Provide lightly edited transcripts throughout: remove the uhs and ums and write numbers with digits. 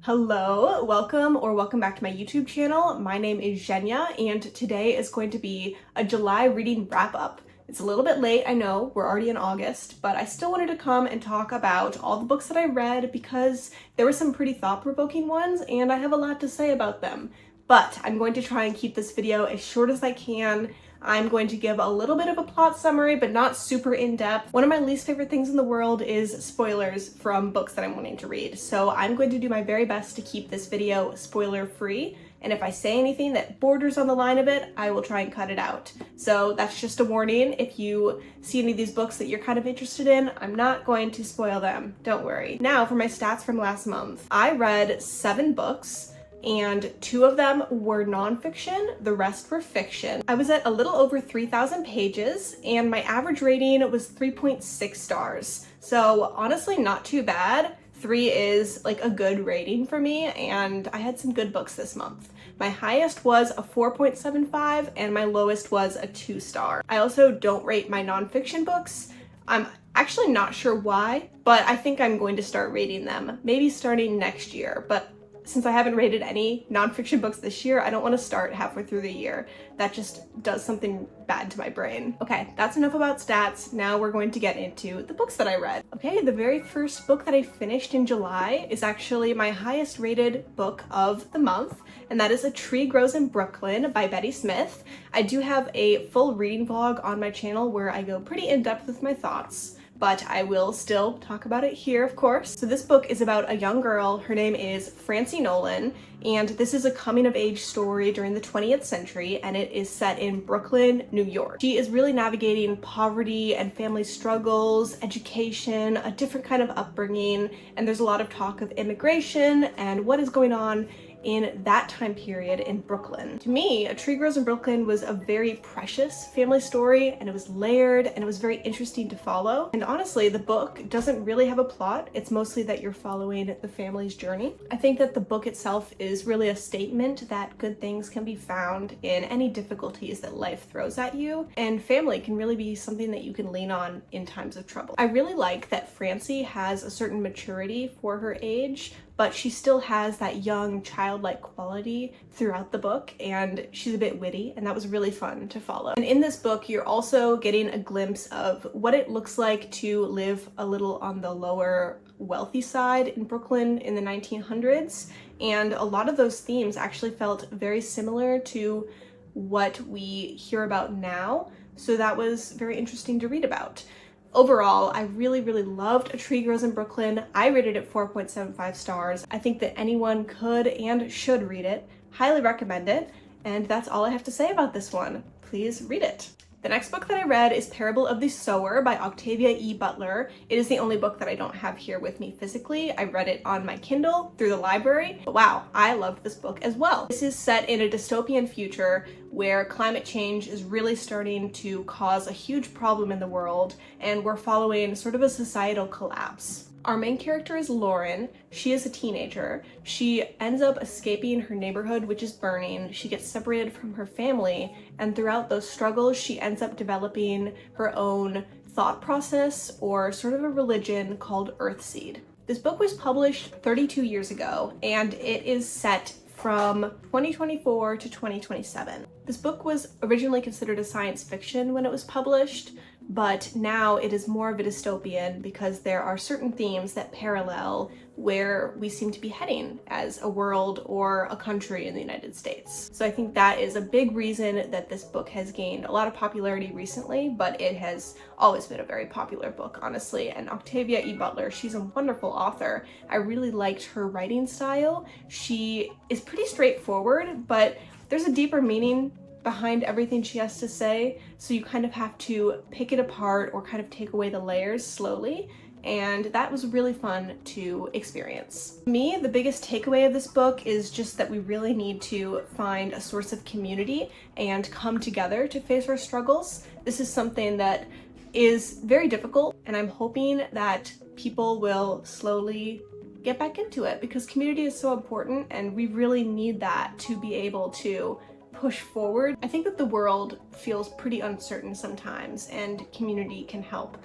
Hello, welcome back to my YouTube channel. My name is Zhenya, and today is going to be a July reading wrap-up. It's a little bit late, I know, we're already in August, but I still wanted to come and talk about all the books that I read because there were some pretty thought-provoking ones, and I have a lot to say about them. But I'm going to try and keep this video as short as I can. I'm going to give a little bit of a plot summary, but not super in-depth. One of my least favorite things in the world is spoilers from books that I'm wanting to read. So I'm going to do my very best to keep this video spoiler-free. And if I say anything that borders on the line of it, I will try and cut it out. So that's just a warning. If you see any of these books that you're kind of interested in, I'm not going to spoil them. Don't worry. Now for my stats from last month. I read 7 books, and 2 of them were nonfiction, the rest were fiction. I was at a little over 3,000 pages, and my average rating was 3.6 stars. So honestly, not too bad. 3 is like a good rating for me, and I had some good books this month. My highest was a 4.75, and my lowest was a 2 star. I also don't rate my nonfiction books. I'm actually not sure why, but I think I'm going to start rating them, maybe starting next year, but since I haven't rated any nonfiction books this year, I don't want to start halfway through the year. That just does something bad to my brain. Okay, that's enough about stats. Now we're going to get into the books that I read. Okay, the very first book that I finished in July is actually my highest rated book of the month, and that is A Tree Grows in Brooklyn by Betty Smith. I do have a full reading vlog on my channel where I go pretty in-depth with my thoughts, but I will still talk about it here, of course. So this book is about a young girl. Her name is Francie Nolan, and this is a coming-of-age story during the 20th century, and it is set in Brooklyn, New York. She is really navigating poverty and family struggles, education, a different kind of upbringing, and there's a lot of talk of immigration and what is going on in that time period in Brooklyn. To me, A Tree Grows in Brooklyn was a very precious family story, and it was layered and it was very interesting to follow. And honestly, the book doesn't really have a plot. It's mostly that you're following the family's journey. I think that the book itself is really a statement that good things can be found in any difficulties that life throws at you, and family can really be something that you can lean on in times of trouble. I really like that Francie has a certain maturity for her age, but she still has that young, childlike quality throughout the book, and she's a bit witty, and that was really fun to follow. And in this book, you're also getting a glimpse of what it looks like to live a little on the lower wealthy side in Brooklyn in the 1900s, and a lot of those themes actually felt very similar to what we hear about now, so that was very interesting to read about. Overall, I really loved A Tree Grows in Brooklyn. I rated it 4.75 stars. I think that anyone could and should read it. Highly recommend it. And that's all I have to say about this one. Please read it. The next book that I read is Parable of the Sower by Octavia E. Butler. It is the only book that I don't have here with me physically. I read it on my Kindle through the library. But wow, I loved this book as well. This is set in a dystopian future where climate change is really starting to cause a huge problem in the world, and we're following sort of a societal collapse. Our main character is Lauren. She is a teenager. She ends up escaping her neighborhood, which is burning. She gets separated from her family, and throughout those struggles, she ends up developing her own thought process, or sort of a religion called Earthseed. This book was published 32 years ago, and it is set from 2024 to 2027. This book was originally considered a science fiction when it was published, but now it is more of a dystopian because there are certain themes that parallel where we seem to be heading as a world or a country in the United States. So I think that is a big reason that this book has gained a lot of popularity recently, but it has always been a very popular book, honestly. And Octavia E. Butler, she's a wonderful author. I really liked her writing style. She is pretty straightforward, but there's a deeper meaning behind everything she has to say, so you kind of have to pick it apart or kind of take away the layers slowly, and that was really fun to experience. For me, the biggest takeaway of this book is just that we really need to find a source of community and come together to face our struggles. This is something that is very difficult, and I'm hoping that people will slowly get back into it because community is so important, and we really need that to be able to push forward. I think that the world feels pretty uncertain sometimes, and community can help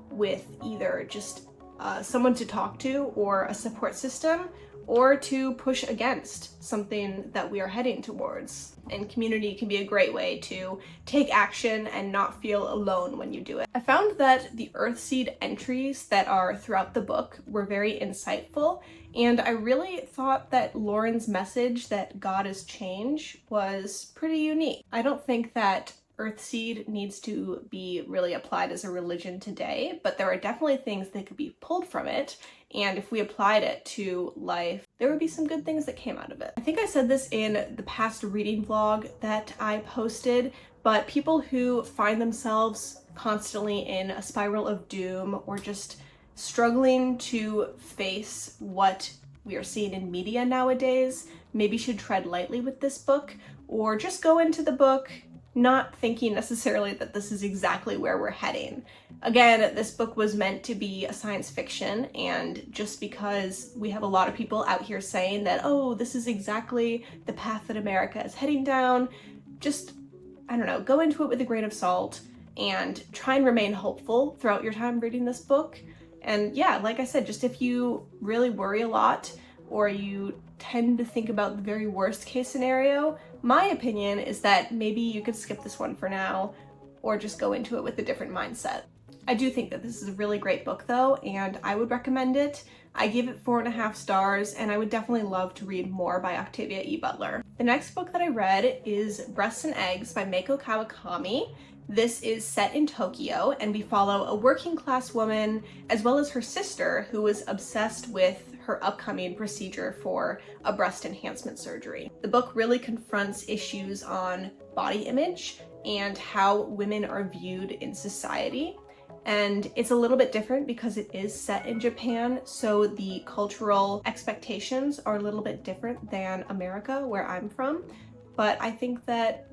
with either just someone to talk to or a support system, or to push against something that we are heading towards. And community can be a great way to take action and not feel alone when you do it. I found that the Earthseed entries that are throughout the book were very insightful, and I really thought that Lauren's message that God is change was pretty unique. I don't think that Earthseed needs to be really applied as a religion today, but there are definitely things that could be pulled from it, and if we applied it to life, there would be some good things that came out of it. I think I said this in the past reading vlog that I posted, but people who find themselves constantly in a spiral of doom or just struggling to face what we are seeing in media nowadays maybe should tread lightly with this book, or just go into the book not thinking necessarily that this is exactly where we're heading. Again, this book was meant to be a science fiction, and just because we have a lot of people out here saying that, oh, this is exactly the path that America is heading down, just, I don't know, go into it with a grain of salt and try and remain hopeful throughout your time reading this book. And yeah, like I said, just if you really worry a lot or you tend to think about the very worst case scenario, my opinion is that maybe you could skip this one for now or just go into it with a different mindset. I do think that this is a really great book though, and I would recommend it. I gave it 4.5 stars, and I would definitely love to read more by Octavia E. Butler. The next book that I read is Breasts and Eggs by Meiko Kawakami. This is set in Tokyo, and we follow a working class woman as well as her sister who is obsessed with her upcoming procedure for a breast enhancement surgery. The book really confronts issues on body image and how women are viewed in society. And it's a little bit different because it is set in Japan, so the cultural expectations are a little bit different than America, where I'm from. But I think that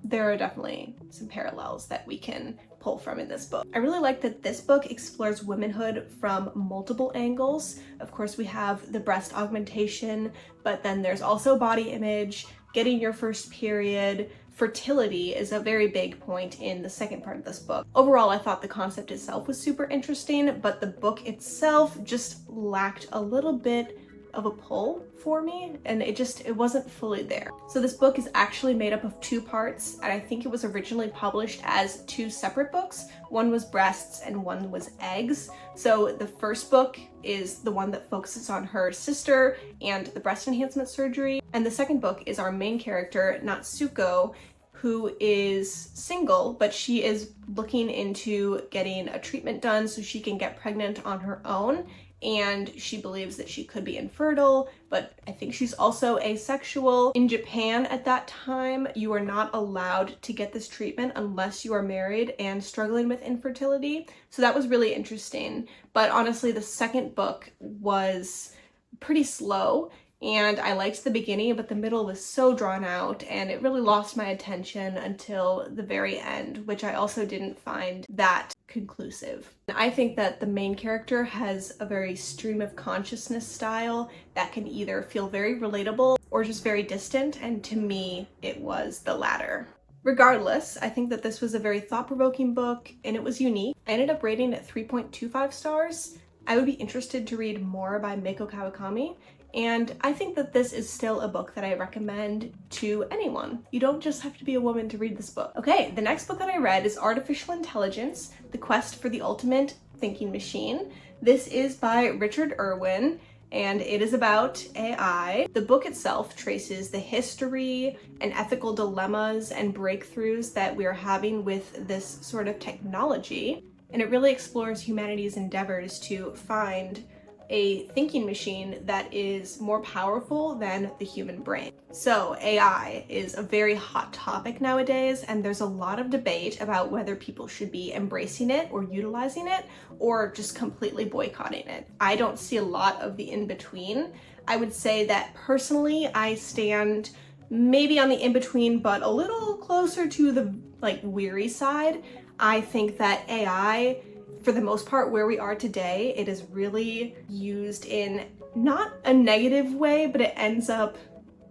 there are definitely some parallels that we can pull from in this book. I really like that this book explores womanhood from multiple angles. Of course, we have the breast augmentation, but then there's also body image, getting your first period. Fertility is a very big point in the second part of this book. Overall, I thought the concept itself was super interesting, but the book itself just lacked a little bit of a pull for me, and it wasn't fully there. So this book is actually made up of 2 parts, and I think it was originally published as 2 separate books. One was breasts and one was eggs. So the first book is the one that focuses on her sister and the breast enhancement surgery, and the second book is our main character, Natsuko, who is single, but she is looking into getting a treatment done so she can get pregnant on her own. And she believes that she could be infertile, but I think she's also asexual. In Japan at that time, you are not allowed to get this treatment unless you are married and struggling with infertility. So that was really interesting. But honestly, the second book was pretty slow, and I liked the beginning, but the middle was so drawn out and it really lost my attention until the very end, which I also didn't find that conclusive. I think that the main character has a very stream of consciousness style that can either feel very relatable or just very distant, and to me, it was the latter. Regardless, I think that this was a very thought-provoking book and it was unique. I ended up rating it 3.25 stars. I would be interested to read more by Meiko Kawakami, and I think that this is still a book that I recommend to anyone. You don't just have to be a woman to read this book. Okay, the next book that I read is Artificial Intelligence: The Quest for the Ultimate Thinking Machine. This is by Richard Irwin, and it is about AI. The book itself traces the history and ethical dilemmas and breakthroughs that we are having with this sort of technology, and it really explores humanity's endeavors to find a thinking machine that is more powerful than the human brain. So AI is a very hot topic nowadays, and there's a lot of debate about whether people should be embracing it or utilizing it or just completely boycotting it. I don't see a lot of the in-between. I would say that personally I stand maybe on the in-between, but a little closer to the weary side. I think that AI, for the most part, where we are today, it is really used in not a negative way, but it ends up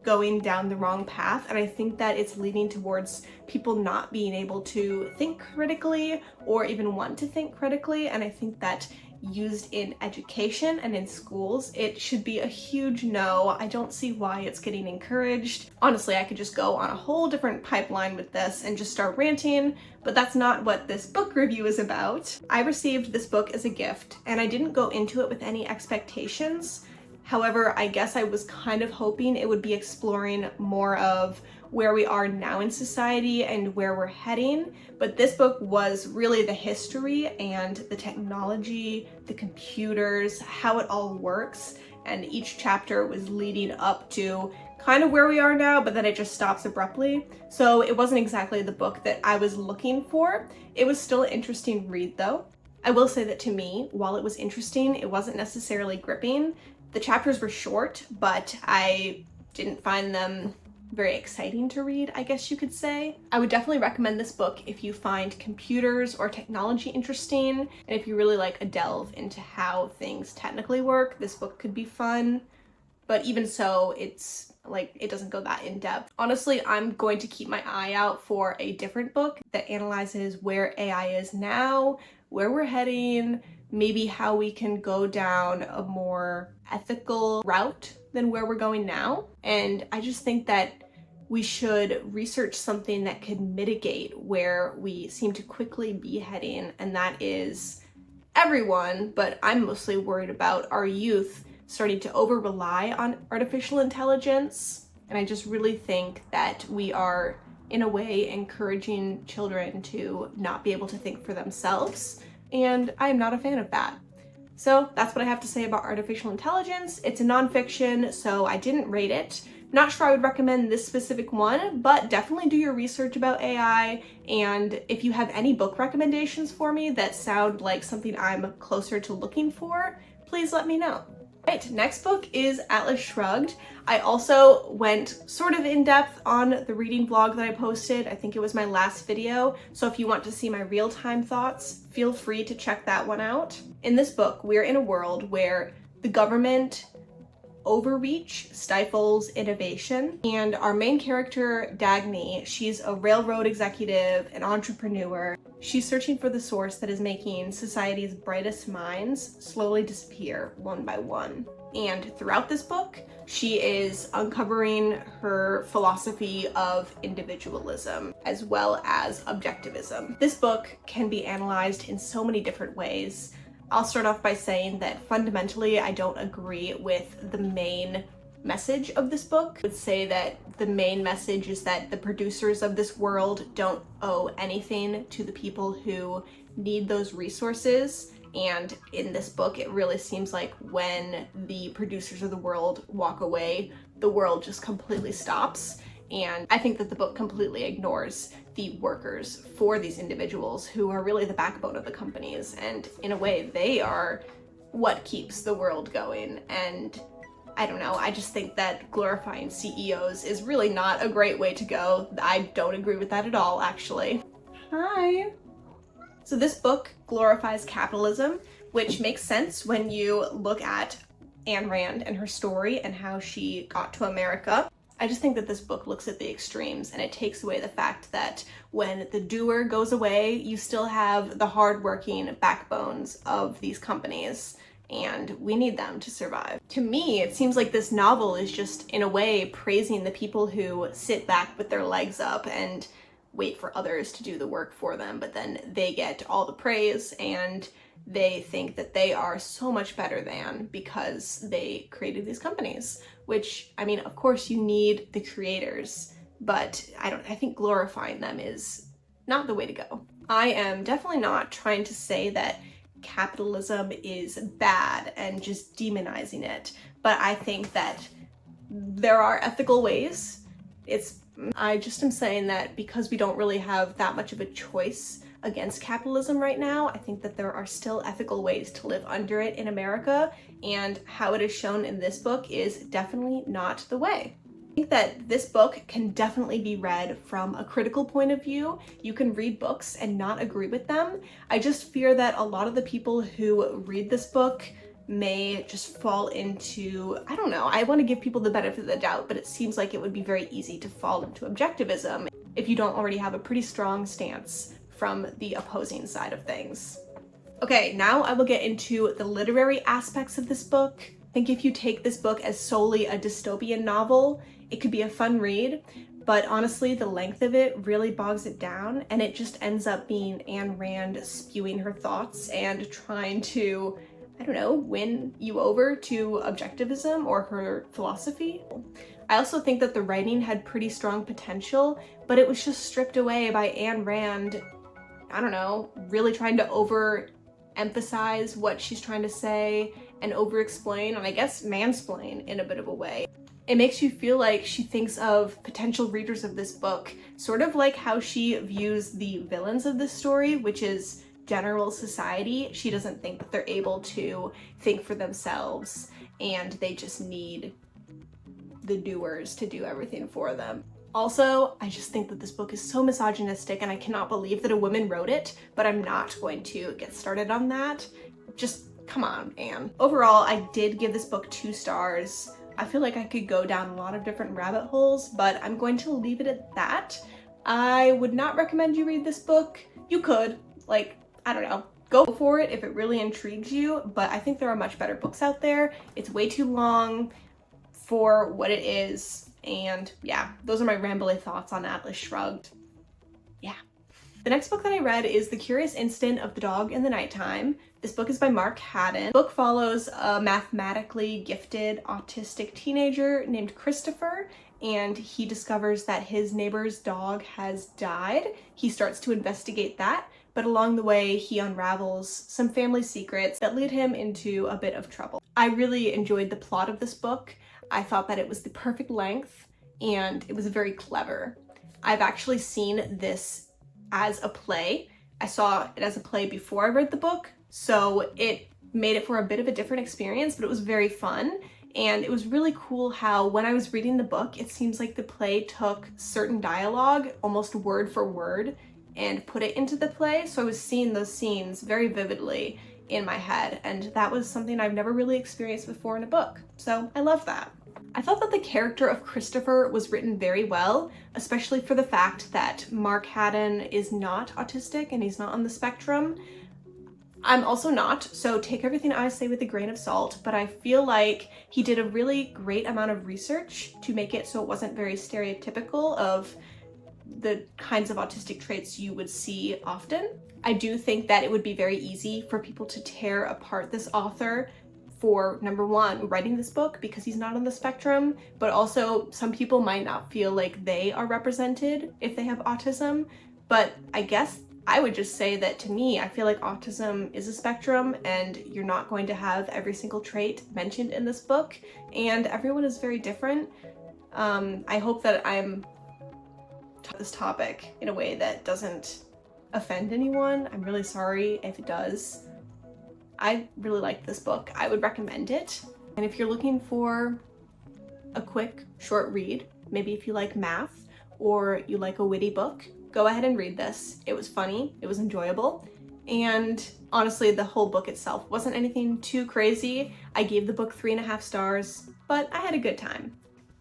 going down the wrong path. And I think that it's leading towards people not being able to think critically or even want to think critically. And I think that used in education and in schools, it should be a huge no. I don't see why it's getting encouraged. Honestly, I could just go on a whole different pipeline with this and just start ranting, but that's not what this book review is about. I received this book as a gift, and I didn't go into it with any expectations. However, I guess I was kind of hoping it would be exploring more of where we are now in society and where we're heading, but this book was really the history and the technology, the computers, how it all works, and each chapter was leading up to kind of where we are now, but then it just stops abruptly. So it wasn't exactly the book that I was looking for. It was still an interesting read though. I will say that to me, while it was interesting, it wasn't necessarily gripping. The chapters were short, but I didn't find them very exciting to read, I guess you could say. I would definitely recommend this book if you find computers or technology interesting, and if you really like a delve into how things technically work, this book could be fun. But even so, it's like, it doesn't go that in depth. Honestly, I'm going to keep my eye out for a different book that analyzes where AI is now, where we're heading, maybe how we can go down a more ethical route than where we're going now. And I just think that we should research something that could mitigate where we seem to quickly be heading, and that is everyone, but I'm mostly worried about our youth starting to over-rely on artificial intelligence. And I just really think that we are, in a way, encouraging children to not be able to think for themselves, and I am not a fan of that. So that's what I have to say about artificial intelligence. It's a nonfiction, so I didn't rate it. Not sure I would recommend this specific one, but definitely do your research about AI, and if you have any book recommendations for me that sound like something I'm closer to looking for, please let me know. Right, next book is Atlas Shrugged. I also went sort of in depth on the reading vlog that I posted. I think it was my last video, so if you want to see my real-time thoughts, feel free to check that one out. In this book, we're in a world where the government overreach stifles innovation, and our main character, Dagny, she's a railroad executive, an entrepreneur. She's searching for the source that is making society's brightest minds slowly disappear one by one. And throughout this book, she is uncovering her philosophy of individualism as well as objectivism. This book can be analyzed in so many different ways. I'll start off by saying that fundamentally I don't agree with the main message of this book. I would say that the main message is that the producers of this world don't owe anything to the people who need those resources. And in this book, it really seems like when the producers of the world walk away, the world just completely stops. And I think that the book completely ignores the workers for these individuals who are really the backbone of the companies. And in a way, they are what keeps the world going. And I don't know, I just think that glorifying CEOs is really not a great way to go. I don't agree with that at all, actually. Hi. So this book glorifies capitalism, which makes sense when you look at Ayn Rand and her story and how she got to America. I just think that this book looks at the extremes, and it takes away the fact that when the doer goes away, you still have the hardworking backbones of these companies, and we need them to survive. To me, it seems like this novel is just, in a way, praising the people who sit back with their legs up and wait for others to do the work for them, but then they get all the praise and they think that they are so much better than because they created these companies, which, I mean, of course you need the creators, but I think glorifying them is not the way to go. I am definitely not trying to say that capitalism is bad and just demonizing it, but I think that there are ethical ways. I just am saying that because we don't really have that much of a choice against capitalism right now, I think that there are still ethical ways to live under it in America, and how it is shown in this book is definitely not the way. I think that this book can definitely be read from a critical point of view. You can read books and not agree with them. I just fear that a lot of the people who read this book may just fall into, I don't know, I want to give people the benefit of the doubt, but it seems like it would be very easy to fall into objectivism if you don't already have a pretty strong stance from the opposing side of things. Okay, now I will get into the literary aspects of this book. I think if you take this book as solely a dystopian novel, it could be a fun read, but honestly, the length of it really bogs it down, and it just ends up being Ayn Rand spewing her thoughts and trying to, I don't know, win you over to objectivism or her philosophy. I also think that the writing had pretty strong potential, but it was just stripped away by Ayn Rand, I don't know, really trying to overemphasize what she's trying to say and over-explain, and I guess mansplain in a bit of a way. It makes you feel like she thinks of potential readers of this book sort of like how she views the villains of this story, which is general society. She doesn't think that they're able to think for themselves and they just need the doers to do everything for them. Also, I just think that this book is so misogynistic and I cannot believe that a woman wrote it, but I'm not going to get started on that. Just come on, Anne. Overall, I did give this book 2 stars. I feel like I could go down a lot of different rabbit holes, but I'm going to leave it at that. I would not recommend you read this book. You could, like, I don't know, go for it if it really intrigues you, but I think there are much better books out there. It's way too long for what it is, and yeah, those are my rambly thoughts on Atlas Shrugged. Yeah. The next book that I read is The Curious Instant of the Dog in the Nighttime. This book is by Mark Haddon. The book follows a mathematically gifted autistic teenager named Christopher, and he discovers that his neighbor's dog has died. He starts to investigate that, but along the way he unravels some family secrets that lead him into a bit of trouble. I really enjoyed the plot of this book. I thought that it was the perfect length and it was very clever. I've actually seen this as a play. I saw it as a play before I read the book, so it made it for a bit of a different experience, but it was very fun. And it was really cool how when I was reading the book, it seems like the play took certain dialogue, almost word for word, and put it into the play. So I was seeing those scenes very vividly in my head, and that was something I've never really experienced before in a book. So I love that. I thought that the character of Christopher was written very well, especially for the fact that Mark Haddon is not autistic and he's not on the spectrum. I'm also not, so take everything I say with a grain of salt, but I feel like he did a really great amount of research to make it so it wasn't very stereotypical of the kinds of autistic traits you would see often. I do think that it would be very easy for people to tear apart this author for, number one, writing this book because he's not on the spectrum, but also some people might not feel like they are represented if they have autism. But I guess I would just say that to me, I feel like autism is a spectrum and you're not going to have every single trait mentioned in this book, and everyone is very different. I hope that I'm this topic in a way that doesn't offend anyone. I'm really sorry if it does. I really like this book. I would recommend it. And if you're looking for a quick, short read, maybe if you like math or you like a witty book, go ahead and read this. It was funny, it was enjoyable, and honestly, the whole book itself wasn't anything too crazy. I gave the book 3.5 stars, but I had a good time.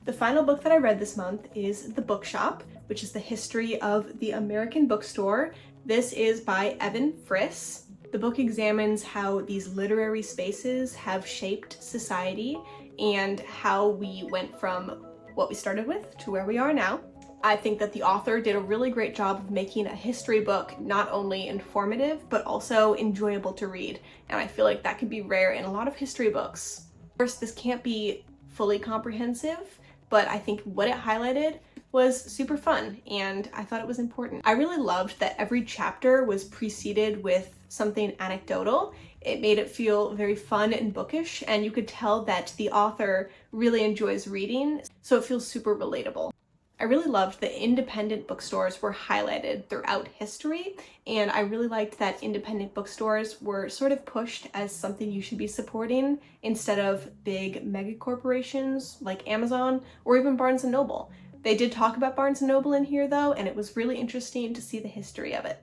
The final book that I read this month is The Bookshop, which is the history of the American bookstore. This is by Evan Friss. The book examines how these literary spaces have shaped society and how we went from what we started with to where we are now. I think that the author did a really great job of making a history book not only informative, but also enjoyable to read. And I feel like that could be rare in a lot of history books. Of course, this can't be fully comprehensive, but I think what it highlighted was super fun and I thought it was important. I really loved that every chapter was preceded with something anecdotal. It made it feel very fun and bookish, and you could tell that the author really enjoys reading, so it feels super relatable. I really loved that independent bookstores were highlighted throughout history, and I really liked that independent bookstores were sort of pushed as something you should be supporting instead of big mega corporations like Amazon or even Barnes & Noble. They did talk about Barnes & Noble in here though, and it was really interesting to see the history of it.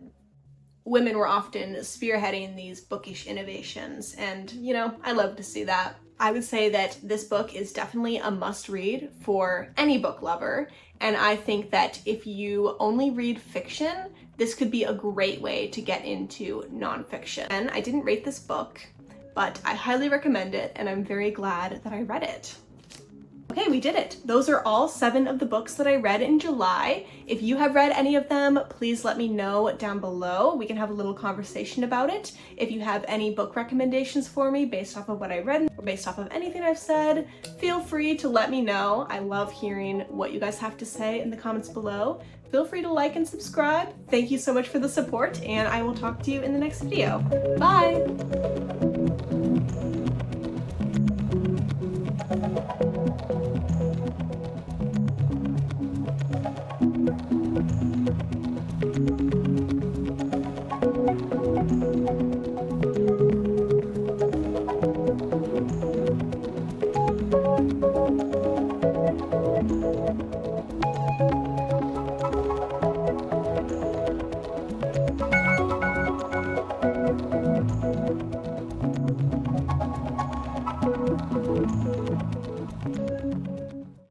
Women were often spearheading these bookish innovations, and you know, I love to see that. I would say that this book is definitely a must-read for any book lover, and I think that if you only read fiction, this could be a great way to get into nonfiction. And I didn't rate this book, but I highly recommend it, and I'm very glad that I read it. Okay, we did it. Those are all 7 of the books that I read in July. If you have read any of them, please let me know down below. We can have a little conversation about it. If you have any book recommendations for me based off of what I read or based off of anything I've said, feel free to let me know. I love hearing what you guys have to say in the comments below. Feel free to like and subscribe. Thank you so much for the support, and I will talk to you in the next video. Bye!